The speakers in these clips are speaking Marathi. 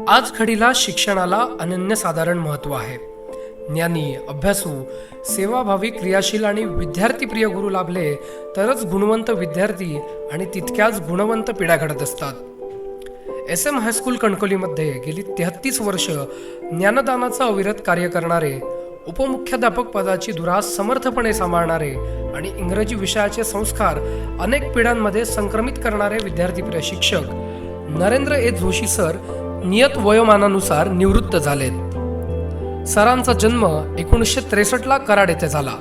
आज घडीला शिक्षणाला अनन्यसाधारण महत्त्व आहे. ज्ञानी, अभ्यासू, सेवाभावी, क्रियाशील आणि विद्यार्थीप्रिय गुरु लाभले तरच गुणवंत विद्यार्थी आणि तितक्याच गुणवंत पिढ्या घडत असतात. SM हायस्कूल कणकवलीमध्ये गेली 33 वर्ष ज्ञानदानाचं अविरत कार्य करणारे, उपमुख्याध्यापक पदाची धुरा समर्थपणे सांभाळणारे आणि इंग्रजी विषयाचे संस्कार अनेक पिढ्यांमध्ये संक्रमित करणारे विद्यार्थीप्रिय शिक्षक नरेंद्र ए जोशी सर नियत वयोमानानुसार निवृत्त झालेत. सरांचा जन्म 1963ला कराड येथे झाला,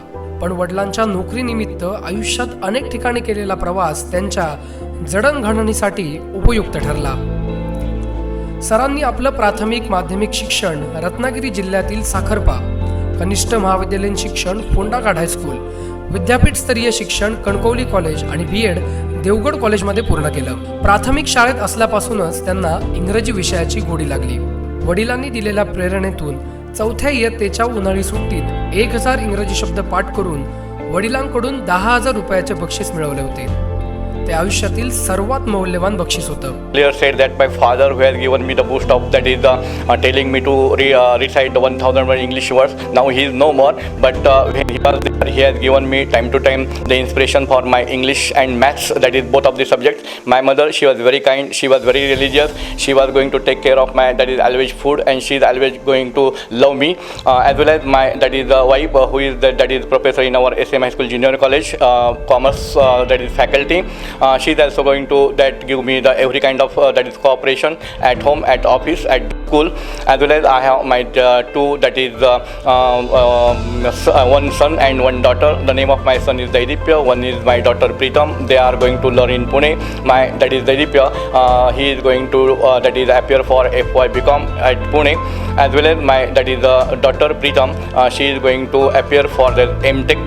पण वडिलांच्या नोकरीनिमित्त आयुष्यात अनेक ठिकाणी केलेला प्रवास त्यांच्या जडणघडणीसाठी उपयुक्त ठरला. सरांनी आपलं प्राथमिक माध्यमिक शिक्षण रत्नागिरी जिल्ह्यातील साखरपा, कनिष्ठ महाविद्यालयीन शिक्षण फोंडाघाट हायस्कूल, विद्यापीठ स्तरीय शिक्षण कणकवली कॉलेज आणि BEd देवगड कॉलेजमध्ये पूर्ण केलं. प्राथमिक शाळेत असल्यापासूनच त्यांना इंग्रजी विषयाची गोडी लागली. वडिलांनी दिलेल्या प्रेरणेतून 4थ्या इयत्तेच्या उन्हाळी सुट्टीत 1000 इंग्रजी शब्द पाठ करून वडिलांकडून 10,000 रुपयाचे बक्षीस मिळवले होते. ते आयुष्यातील सर्वात मौल्यवान बक्षीस होतं. Earlier said that my father, who has given me the boost of that is telling me to recite 1,000 English words. Now he is no more, but when he was there, he has given me time to time the inspiration for my English and maths. That is both of the subjects. My mother, she was very kind. She was very religious. She was going to take care of my that is always food, and she is always going to love me, as well as my that is wife, who is that is professor in our SM High School Junior College, commerce that is faculty. She is also going to that give me the every kind of that is cooperation at home, at office, at school, as well as I have my two that is one son and one daughter. The name of my son is Daidipya. One is my daughter Pritam. They are going to learn in Pune. My that is Daidipya. He is going to that is appear for FY BCom at Pune, as well as my that is daughter Pritam. She is going to appear for the MTech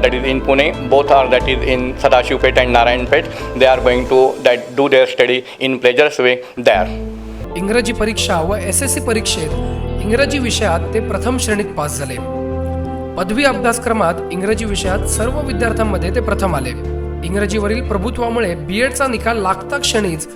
that is in Pune. Both are that is in Sadashivpet and Narayanpet. They are going to that do their study in pleasures way there. इंग्रजी परीक्षा व SSC परीक्षेत इंग्रजी विषयात ते प्रथम श्रेणीत पास झाले. पदवी अभ्यासक्रमात इंग्रजी विषयात सर्व विद्यार्थ्यांमध्ये ते प्रथम आले. इंग्रजीवरील प्रभुत्वामुळे BEdचा निकाल लागता क्षणीच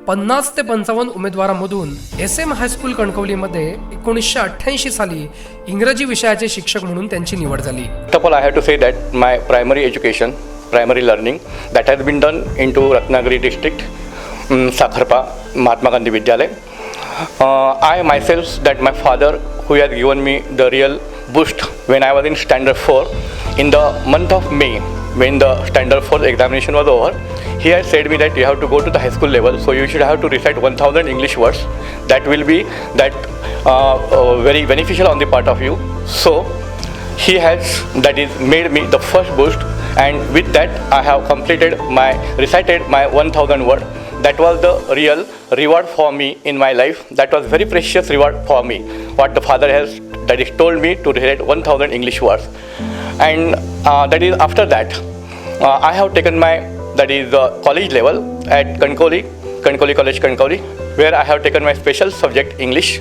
50 ते 55 उमेदवारांमधून SM हायस्कूल कणकवलीमध्ये 1988 साली इंग्रजी विषयाचे शिक्षक म्हणून त्यांची निवड झाली. First of all, I have to say that my primary education, primary learning, that has been done into Ratnagiri district, Sakharpa, Mahatma Gandhi Vidyalay. I myself, that my father, who has given me the real boost when I was in standard 4, in the month of May, when the standard 4 examination was over, he had said me that you have to go to the high school level, so you should have to recite 1,000 English words. That will be that very beneficial on the part of you. So he has that is made me the first boost, and with that I have recited my 1,000 word. That was the real reward for me in my life. That was very precious reward for me. What the father has that is told me to recite 1,000 English words, and that is after that I have taken my that is college level at Kणकवली College Kणकवली, where I have taken my special subject English,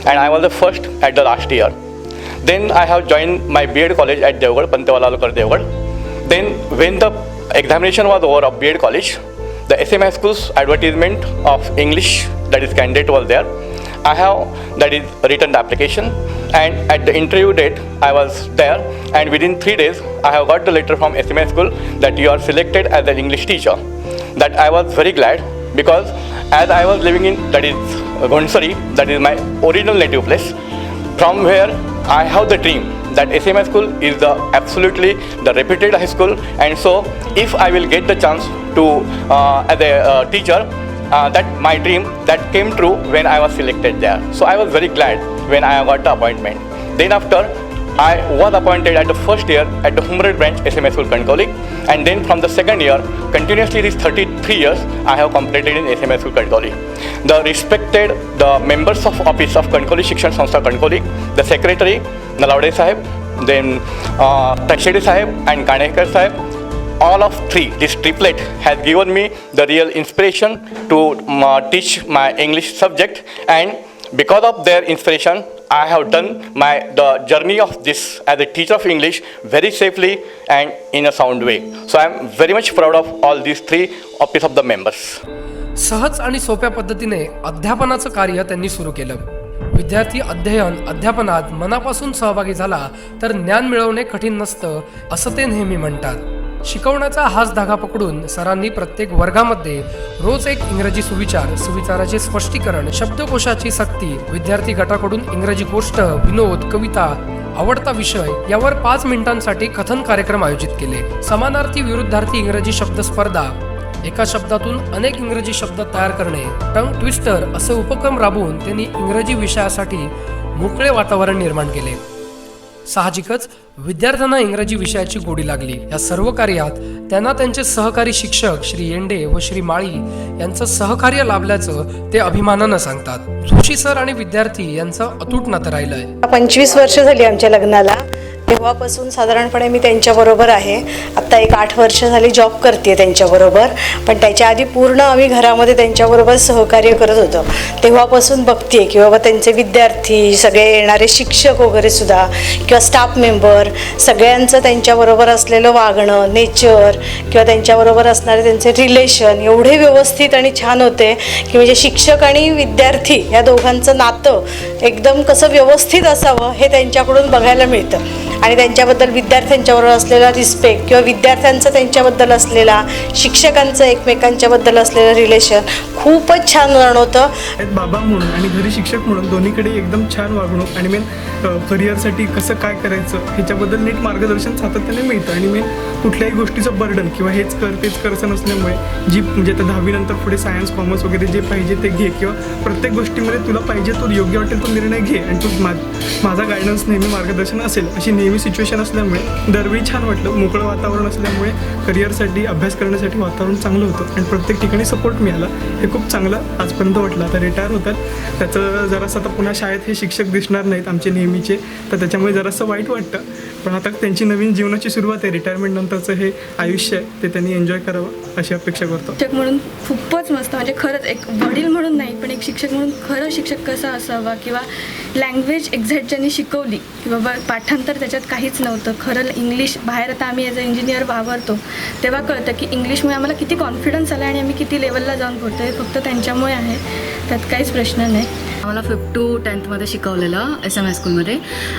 and I was the first at the last year. Then I have joined my BEd college at Devgad, Pantewala Devgad. Then when the examination was over of BEd college, the SM High School's advertisement of English that is candidate was there. I have that is written the application, and at the interview date I was there, and within 3 days I have got the letter from SM High School that you are selected as an English teacher. That I was very glad, because as I was living in that is Gonsari, that is my original native place, from where I have the dream that SM High School is the absolutely the reputed high school, and so if I will get the chance to as a teacher, that my dream that came true when I was selected there. So I was very glad when I got the appointment. Then after I was appointed at the first year at the Humred branch SM High School Kणकवली, and then from the second year continuously these 33 years I have completed in SM High School Kणकवली. The respected the members of office of Kणकवली Shikshan Sanstha Kणकवली, the secretary Nalawade Sahib, then Takshede Sahib and Kanekar Sahib, all of three, this triplet has given me the real inspiration to teach my English subject, and because of their inspiration I have done the journey of this as a teacher of English very safely and in a sound way. So I am very much proud of all these three office of the members. सहज आणि सोप्या पद्धतीने अध्यापनाचं कार्य त्यांनी सुरू केलं. विद्यार्थी अध्यापनात मनापासून सहभागी झाला तर ज्ञान मिळवणे कठीण नसतं असं ते नेहमी म्हणतात. शिकवण्याचा हाच धागा पकडून सरांनी प्रत्येक वर्गामध्ये रोज एक इंग्रजी सुविचाराचे स्पष्टीकरण, शब्दकोशाची सक्ती, विद्यार्थी गटाकडून इंग्रजी गोष्ट, विनोद, कविता, आवडता विषय यावर 5 मिनिटांसाठी कथन कार्यक्रम आयोजित केले. समानार्थी विरुद्धार्थी इंग्रजी शब्द स्पर्धा, एका शब्दातून अनेक इंग्रजी शब्द तयार करणे, टंग ट्विस्टर असे उपक्रम राबवून त्यांनी इंग्रजी विषयासाठी मोकळे वातावरण निर्माण केले. साहजिकच विद्यार्थ्यांना इंग्रजी विषयाची गोडी लागली. या सर्व कार्यात त्यांना त्यांचे सहकारी शिक्षक श्री येंडे व श्री माळी यांचं सहकार्य लाभल्याचं ते अभिमानानं सांगतात. जोशी सर आणि विद्यार्थी यांचं अतूट नातं राहिलंय. 25 वर्ष झाली आमच्या लग्नाला. तेव्हापासून साधारणपणे मी त्यांच्याबरोबर आहे. आत्ता एक 8 वर्ष झाली जॉब करते त्यांच्याबरोबर, पण त्याच्या आधी पूर्ण आम्ही घरामध्ये त्यांच्याबरोबर सहकार्य करत होतो. तेव्हापासून बघते की बाबा त्यांचे विद्यार्थी, सगळे येणारे शिक्षक वगैरे सुद्धा किंवा स्टाफ मेंबर सगळ्यांचं त्यांच्याबरोबर असलेलं वागणं, नेचर किंवा त्यांच्याबरोबर असणारे त्यांचे रिलेशन एवढे व्यवस्थित आणि छान होते की म्हणजे शिक्षक आणि विद्यार्थी या दोघांचं नातं एकदम कसं व्यवस्थित असावं हे त्यांच्याकडून बघायला मिळतं. आणि त्यांच्याबद्दल विद्यार्थ्यांच्याबरोबर असलेला रिस्पेक्ट किंवा विद्यार्थ्यांचं त्यांच्याबद्दल असलेला, शिक्षकांचं एकमेकांच्याबद्दल असलेलं रिलेशन खूपच छान जाणवतं. बाबा म्हणून आणि घरी शिक्षक म्हणून दोन्हीकडे एकदम छान वागणूक आणि मेन करिअरसाठी कसं काय करायचं ह्याच्याबद्दल नीट मार्गदर्शन सातत्याने मिळतं. आणि मेन कुठल्याही गोष्टीचं बर्डन किंवा हेच कर तेच कर असं नसल्यामुळे जी म्हणजे आता 10वी नंतर पुढे सायन्स कॉमर्स वगैरे जे पाहिजे ते घे किंवा प्रत्येक गोष्टीमध्ये तुला पाहिजे तो योग्य वाटेल तो निर्णय घे आणि तू माझा गायडन्स नेहमी मार्गदर्शन असेल अशी नेहमी सिच्युएशन असल्यामुळे दरवेळी छान वाटलं. मोकळं वातावरण असल्यामुळे करिअरसाठी अभ्यास करण्यासाठी वातावरण चांगलं होतं आणि प्रत्येक ठिकाणी सपोर्ट मिळाला. हे खूप चांगलं आजपर्यंत वाटलं. आता रिटायर होतात त्याचं जरासं आता पुन्हा शाळेत हे शिक्षक दिसणार नाहीत आमचे नेहमीचे, तर त्याच्यामुळे जरासं वाईट वाटतं. पण आता त्यांची नवीन जीवनाची सुरुवात आहे. रिटायरमेंट नंतरचं हे आयुष्य आहे ते त्यांनी एन्जॉय करावं अशी अपेक्षा करतो. शिक्षक म्हणून खूपच मस्त, म्हणजे खरंच एक वडील म्हणून नाही पण एक शिक्षक म्हणून खरं शिक्षक कसा असावा किंवा लँग्वेज एक्झॅक्ट ज्यांनी शिकवली की बाबा पाठांतर त्याच्यात काहीच नव्हतं. खरं इंग्लिश बाहेर आता आम्ही ॲज अ इंजिनियर वावरतो तेव्हा कळतं की इंग्लिशमुळे आम्हाला किती कॉन्फिडन्स आला आणि आम्ही किती लेवलला जाऊन पोहोचतो. हे फक्त त्यांच्यामुळे आहे, त्यात काहीच प्रश्न नाही. आम्हाला 5th to 10th शिकवलेलं SM हायस्कूलमध्ये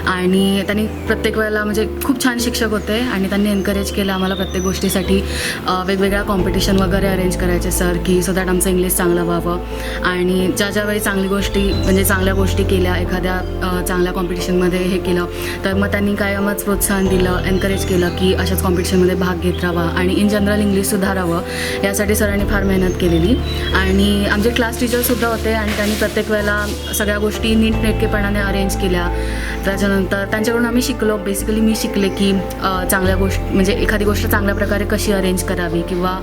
आणि त्यांनी प्रत्येक वेळेला म्हणजे खूप छान शिक्षक होते आणि त्यांनी एनकरेज केलं आम्हाला प्रत्येक गोष्टीसाठी. वेगवेगळ्या कॉम्पिटिशन वगैरे अरेंज करायचे सर की सो दॅट आमचं इंग्लिश चांगलं व्हावं. आणि ज्यावेळी चांगल्या गोष्टी केल्या, एखाद्या चांगल्या कॉम्पिटिशनमध्ये हे केलं तर मग त्यांनी कायमच प्रोत्साहन दिलं, एनकरेज केलं की अशाच कॉम्पिटिशनमध्ये भाग घेत राहावा आणि इन जनरल इंग्लिश सुधारावं यासाठी सरांनी फार मेहनत केलेली. आणि आमचे क्लास टीचरसुद्धा होते आणि त्यांनी प्रत्येक वेळेला सगळ्या गोष्टी नीटनेटकेपणाने अरेंज केल्या. त्याच्यानंतर त्यांच्याकडून आम्ही शिकलो. बेसिकली मी शिकले की चांगल्या गोष्टी म्हणजे एखादी गोष्ट चांगल्या प्रकारे कशी अरेंज करावी किंवा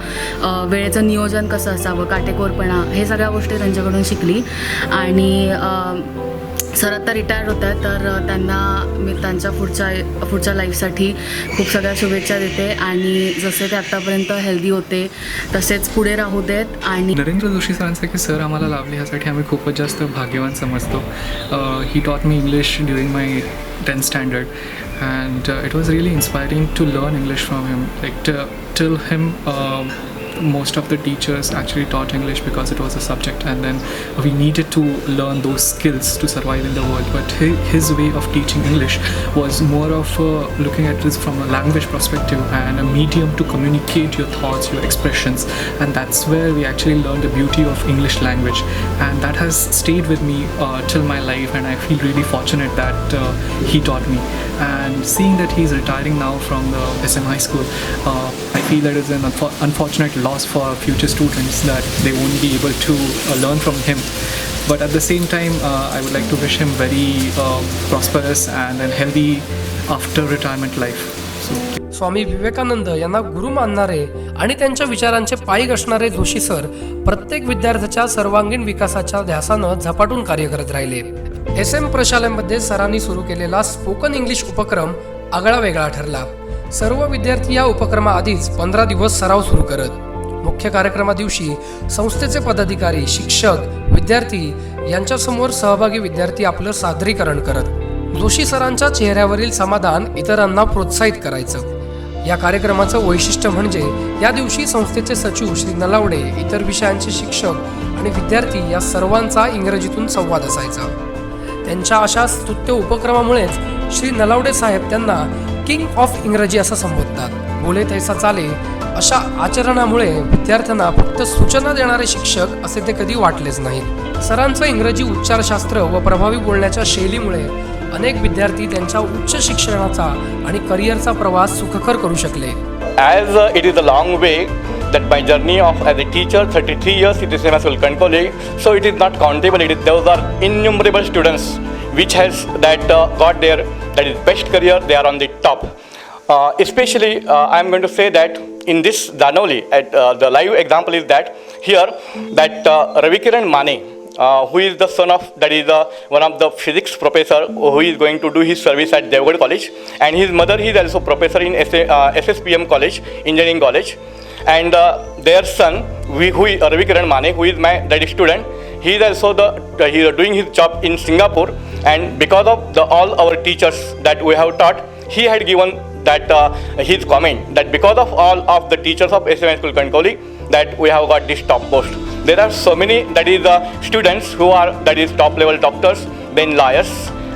वेळेचं नियोजन कसं असावं, काटेकोरपणा, हे सगळ्या गोष्टी त्यांच्याकडून शिकली. आणि सर आता रिटायर होत आहेत तर त्यांना मी त्यांच्या पुढच्या लाईफसाठी खूप सगळ्या शुभेच्छा देते आणि जसे ते आत्तापर्यंत हेल्दी होते तसेच पुढे राहू देत. आणि नरेंद्र जोशी सरांसारखे सर आम्हाला लाभले ह्यासाठी आम्ही खूपच जास्त भाग्यवान समजतो. He taught me English during my 10th standard and it was really inspiring to learn English from him. Like till him most of the teachers actually taught English because it was a subject and then we needed to learn those skills to survive in the world, but his way of teaching English was more of looking at this from a language perspective and a medium to communicate your thoughts, your expressions, and that's where we actually learned the beauty of English language, and that has stayed with me till my life, and I feel really fortunate that he taught me. And seeing that he's retiring now from the SM High School, I feel that is an unfortunate loss for future students that they won't be able to learn from him. But at the same time, I would like to wish him very prosperous and a healthy after retirement life. Swami Vivekananda यांना गुरु मानणारे आणि त्यांच्या विचारांचे पायी असणारे जोशी सर प्रत्येक विद्यार्थ्याच्या सर्वांगीण विकासाच्या ध्यासानं झपाटून कार्य करत राहिले. SM प्रशालेमध्ये सरांनी सुरू केलेला स्पोकन इंग्लिश उपक्रम आगळा वेगळा ठरला. सर्व विद्यार्थी या उपक्रमाआधीच 15 दिवस सराव सुरू करत. मुख्य कार्यक्रमादिवशी संस्थेचे पदाधिकारी, शिक्षक, विद्यार्थी यांच्यासमोर सहभागी विद्यार्थी आपलं सादरीकरण करत. जोशी सरांच्या चेहऱ्यावरील समाधान इतरांना प्रोत्साहित करायचं. या कार्यक्रमाचं वैशिष्ट्य म्हणजे या दिवशी संस्थेचे सचिव श्री नलावडे, इतर विषयांचे शिक्षक आणि विद्यार्थी या सर्वांचा इंग्रजीतून संवाद असायचा. त्यांच्या अशा स्तुत्य उपक्रमामुळेच श्री नलावडे साहेब त्यांना किंग ऑफ इंग्रजी असं संबोधतात. बोले तैसा चाले अशा आचरणामुळे विद्यार्थ्यांना फक्त सूचना देणारे शिक्षक असे ते कधी वाटलेच नाहीत. सरांचं इंग्रजी उच्चारशास्त्र व प्रभावी बोलण्याच्या शैलीमुळे अनेक विद्यार्थी त्यांच्या उच्च शिक्षणाचा आणि करिअरचा प्रवास सुखकर करू शकले. As it is a long way that my journey of as a teacher, 33 years at SMA School Kankoli, so it is not countable. Those are innumerable students which has that got their that is best career. They are on the top. Especially, I am going to say that in this Danoli, at the live example is that here that Ravikiran Mane. Who is the son of that is one of the physics professor who is going to do his service at Devgad College, and his mother is also professor in SSPM College, Engineering College, and their son who is Ravi Kiran Mane, who is my daddy student, he is also he is doing his job in Singapore, and because of all our teachers that we have taught, he had given that his comment that because of all of the teachers of SMA School Kankoli that we have got this top post. There are so many that is students who are that is top level doctors, then lawyers,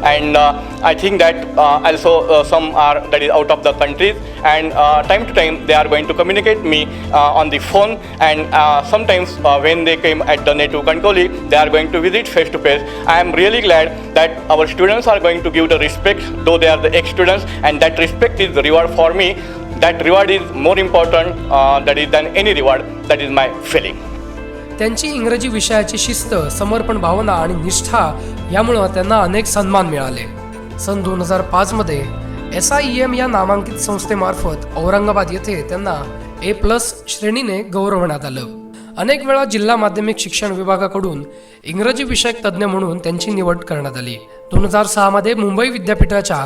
and I think that also some are that is out of the countries, and time to time they are going to communicate me on the phone, and sometimes when they came at the native Kankoli, they are going to visit face to face. I am really glad that our students are going to give the respect, though they are the ex-students, and that respect is the reward for me. That reward is more important that is than any reward. That is my feeling. त्यांची इंग्रजी विषयाची शिस्त, समर्पण भावना आणि निष्ठा यामुळं त्यांना अनेक सन्मान मिळाले. सन 2005 मध्ये SIEM या नामांकित संस्थेमार्फत औरंगाबाद येथे त्यांना A+ श्रेणीने गौरवण्यात आलं. अनेक वेळा जिल्हा माध्यमिक शिक्षण विभागाकडून इंग्रजी विषयक तज्ज्ञ म्हणून त्यांची निवड करण्यात आली. 2006 मध्ये मुंबई विद्यापीठाच्या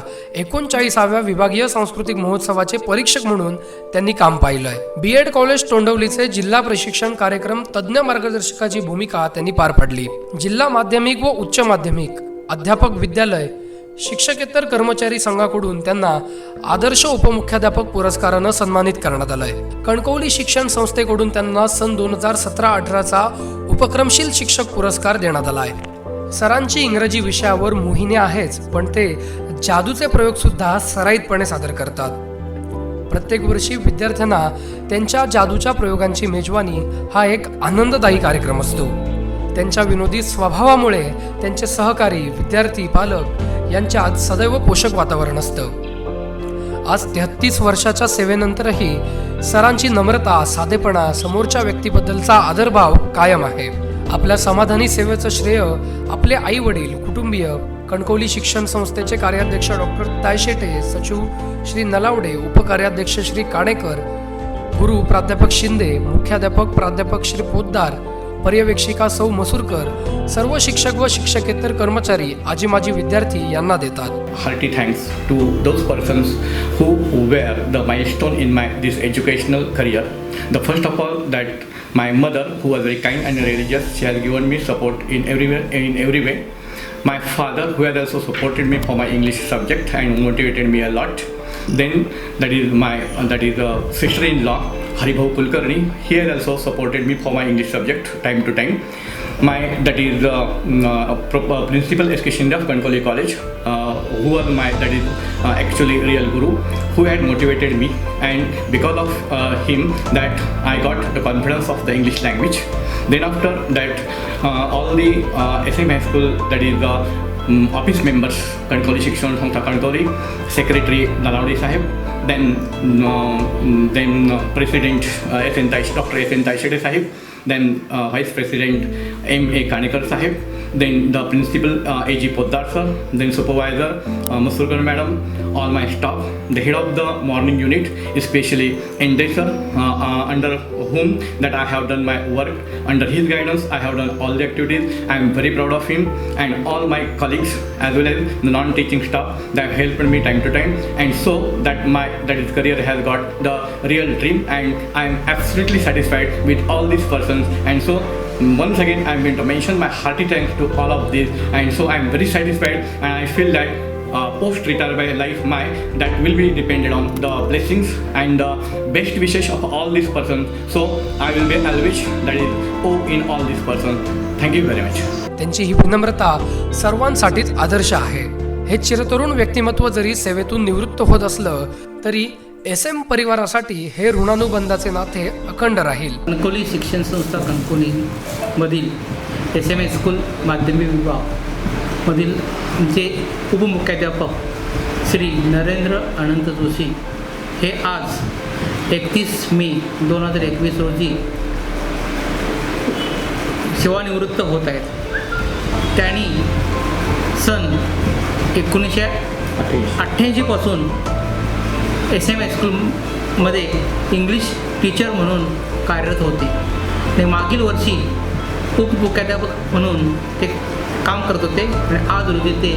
39व्या विभागीय सांस्कृतिक महोत्सवाचे परीक्षक म्हणून त्यांनी काम पाहिलंय. B.Ed कॉलेज तोंडवलीचे जिल्हा प्रशिक्षण कार्यक्रम तज्ज्ञ मार्गदर्शकाची भूमिका त्यांनी पार पाडली. जिल्हा माध्यमिक व उच्च माध्यमिक अध्यापक विद्यालय शिक्षकेतर कर्मचारी संघाकडून त्यांना आदर्श उपमुख्याध्यापक पुरस्कारानं सन्मानित करण्यात आलंय. कणकवली शिक्षण संस्थेकडून त्यांना सन 2017-18चा उपक्रमशील शिक्षक पुरस्कार देण्यात आलाय. सरांची इंग्रजी विषयावर मोहिनी आहेच, पण ते जादूचे प्रयोग सुद्धा सराईतपणे सादर करतात. प्रत्येक वर्षी विद्यार्थ्यांना त्यांच्या जादूच्या प्रयोगांची मेजवानी हा एक आनंददायी कार्यक्रम असतो. त्यांच्या विनोदी स्वभावामुळे त्यांचे सहकारी, विद्यार्थी, पालक यांच्यात सदैव पोषक वातावरण असतं. आज 33 वर्षाच्या सेवेनंतरही सरांची नम्रता, साधेपणा, समोरच्या व्यक्तीबद्दलचा आदरभाव कायम आहे. आपल्या समाधानी सेवेचं श्रेय आपले आई वडील, कुटुंबीय, कणकवली शिक्षण संस्थेचे कार्याध्यक्ष डॉक्टर तायशेटे, सचिव श्री नलावडे, उपकार्याध्यक्ष श्री काणेकर, गुरु प्राध्यापक शिंदे, मुख्याध्यापक प्राध्यापक श्री पोद्दार, पर्यवेक्षिका सौ मसूरकर, सर्व शिक्षक व शिक्षकेतर कर्मचारी, आजी माजी विद्यार्थी यांना देतात. Hearty thanks to those persons who were the milestone in my this educational career. The first of all that my mother, who was very kind and religious, she has given me support in every way. My father, who has also supported me for my English subject and motivated me a lot. Then that is my sister-in-law Haribhau Kulkarni. He has also supported me for my English subject time to time. My principal S.K. Shinde of Kankoli College, who was my actually real guru, who had motivated me, and because of him that I got the confidence of the English language. Then after that, all the SM High School office members, Kankoli Shikshan Samstha Kankoli, Secretary Nalawade Sahib, then President Dr. S.N. Taishete Sahib, then Vice President M.A. Kanekar Sahib, then the Principal A.G. Poddar Sir, then Supervisor Masurkar Madam, all my staff, the head of the morning unit, especially Ende Sir, under whom that I have done my work. Under his guidance, I have done all the activities. I am very proud of him and all my colleagues as well as the non-teaching staff that helped me time to time, and so that his career has got the real dream, and I am absolutely satisfied with all these persons. And so once again I am going to mention my hearty thanks to all of this, and so I am very satisfied, and I feel that post retire life my that will be depended on the blessings and the best wishes of all these persons. So I will be always that is in all these persons. Thank you very much. त्यांची ही विनम्रता सर्वांसाठीच आदर्श आहे. हे चिरतरुण व्यक्तिमत्व जरी सेवेतून निवृत्त होत असलं तरी SM परिवारासाठी हे ऋणानुबंधाचे नाते अखंड राहील. कणकवली शिक्षण संस्था कणकवलीमधील SMS स्कूल माध्यमिक विभागामधील जे उपमुख्याध्यापक श्री नरेंद्र अनंत जोशी हे आज 31 मे 2021 रोजी सेवानिवृत्त होत आहेत. त्यांनी सन 1988 पासून SMS स्कूलमध्ये इंग्लिश टीचर म्हणून कार्यरत होते आणि मागील वर्षी उपमुख्याध्यापक म्हणून ते काम करत होते आणि आज रोजी ते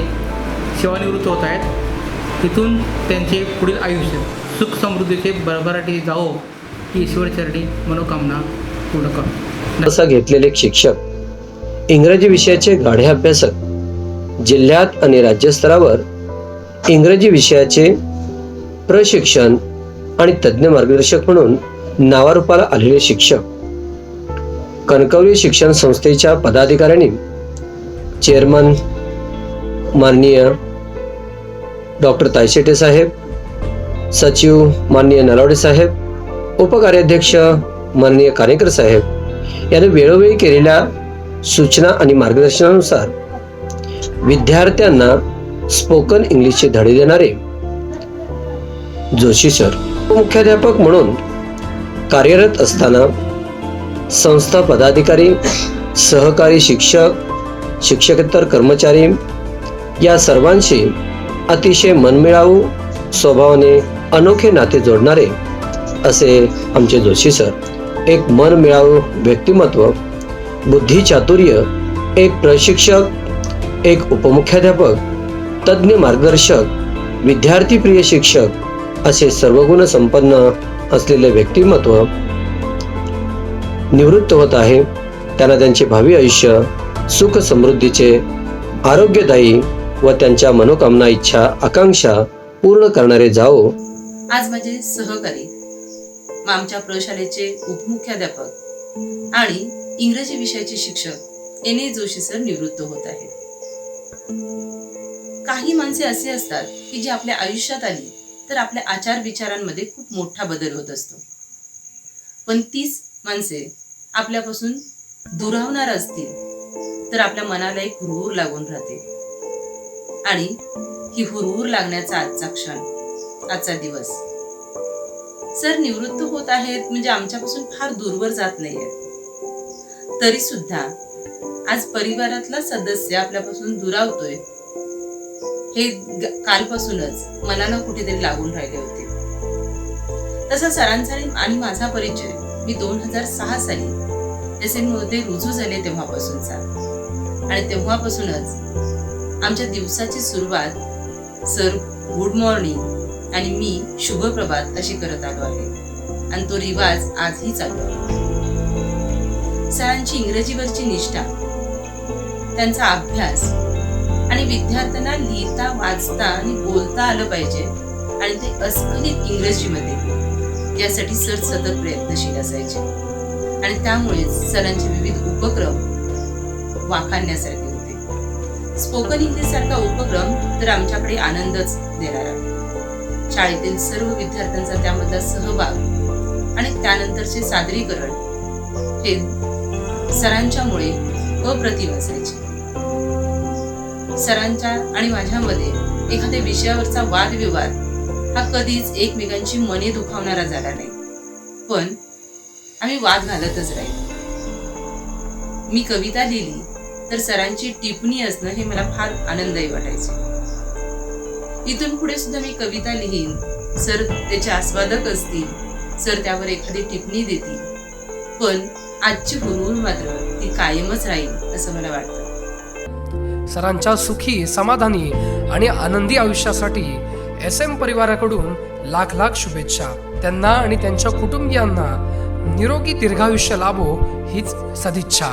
सेवानिवृत्त होत आहेत. इथून त्यांचे पुढील आयुष्य सुख समृद्धीचे भरभराटी जावो ही ईश्वरचरणी मनोकामना पूर्ण करतो. असा घेतलेले एक शिक्षक, इंग्रजी विषयाचे गाढे अभ्यासक, जिल्ह्यात आणि राज्यस्तरावर इंग्रजी विषयाचे प्रशिक्षण आणि तज्ज्ञ मार्गदर्शक म्हणून नावारूपाला आलेले शिक्षक, कणकवली शिक्षण संस्थेच्या पदाधिकाऱ्यांनी चेअरमन माननीय डॉक्टर तायशेटे साहेब, सचिव माननीय नलावडे साहेब, उपकार्याध्यक्ष माननीय कानेकर साहेब यांनी वेळोवेळी केलेल्या सूचना आणि मार्गदर्शनानुसार विद्यार्थ्यांना स्पोकन इंग्लिशचे धडे देणारे जोशी सर मुख्याध्यापक म्हणून कार्यरत असताना संस्था पदाधिकारी, सहकारी शिक्षक, शिक्षकेतर कर्मचारी या सर्वांशी अतिशय मनमिळावू स्वभावाने अनोखे नाते जोडणारे असे आमचे जोशी सर. एक मनमिळावू व्यक्तिमत्व, बुद्धी चातुर्य, एक प्रशिक्षक, एक उपमुख्याध्यापक, तज्ज्ञ मार्गदर्शक, विद्यार्थीप्रिय शिक्षक असे सर्वगुण संपन्न असलेले व्यक्तिमत्व निवृत्त होत आहे. त्यांना त्यांचे भावी आयुष्य सुख समृद्धीचे, आरोग्यदायी व त्यांच्या मनोकामना, इच्छा, आकांक्षा पूर्ण करणारे जावो. आज माझे सहकारी आमच्या प्रशालेचे उपमुख्याध्यापक आणि इंग्रजी विषयाचे शिक्षक NA जोशी सर निवृत्त होत आहेत. काही माणसे असे असतात की जे आपल्या आयुष्यात आली तर आपल्या आचार विचारांमध्ये खूप मोठा बदल होत असतो, पण तीच माणसे आपल्यापासून दुरावणार असतील तर आपल्या मनाला एक हुरहुर लागून राहते आणि ही हुरहुर लागण्याचा आजचा क्षण, आजचा दिवस. सर निवृत्त होत आहेत म्हणजे आमच्यापासून फार दूरवर जात नाहीये, तरी सुद्धा आज परिवारातला सदस्य आपल्यापासून दुरावतोय हे कालपासूनच मनाला कुठेतरी लागून राहिले होते. तसा सरांचा आणि माझा परिचय मी 2006 साली SM मध्ये रुजू झाले तेव्हापासूनचा, आणि तेव्हापासूनच आमच्या दिवसाची सुरुवात सर गुड मॉर्निंग आणि मी शुभ प्रभात अशी करत आलो आहे आणि तो रिवाज आजही चालू आहे. सरांची इंग्रजीवरची निष्ठा, त्यांचा अभ्यास आणि विद्यार्थ्यांना लिहिता, वाचता आणि बोलता आलं पाहिजे आणि ते अस्खलित इंग्रजीमध्ये, यासाठी सर सतत प्रयत्नशील असायचे आणि त्यामुळेच सरांचे विविध उपक्रम वाखाणण्यासारखे होते. स्पोकन इंग्लिश सारखा उपक्रम तर आमच्याकडे आनंदच देणारा. शाळेतील सर्व विद्यार्थ्यांचा त्यामधला सहभाग आणि त्यानंतरचे सादरीकरण हे सरांच्यामुळे अप्रतिम असायचे. सरांच्या आणि माझ्यामध्ये एखाद्या विषयावरचा वादविवाद हा कधीच एकमेकांची मने दुखावणारा झाला नाही, पण आम्ही वाद घालतच राहिलो. मी कविता लिहिली तर सरांची टिप्पणी असणं हे मला फार आनंददायी वाटायचे. इथून पुढे सुद्धा मी कविता लिहीन, सर त्याचे आस्वादक असतील, सर त्यावर एखादी टिप्पणी देतील, पण आजची हुरहुर मात्र ती कायमच राहील असं मला वाटतं. सरांच्या सुखी, समाधानी आणि आनंदी आयुष्यासाठी SM परिवाराकडून लाख लाख शुभेच्छा. त्यांना आणि त्यांच्या कुटुंबियांना निरोगी दीर्घायुष्य लाभो हीच सदिच्छा.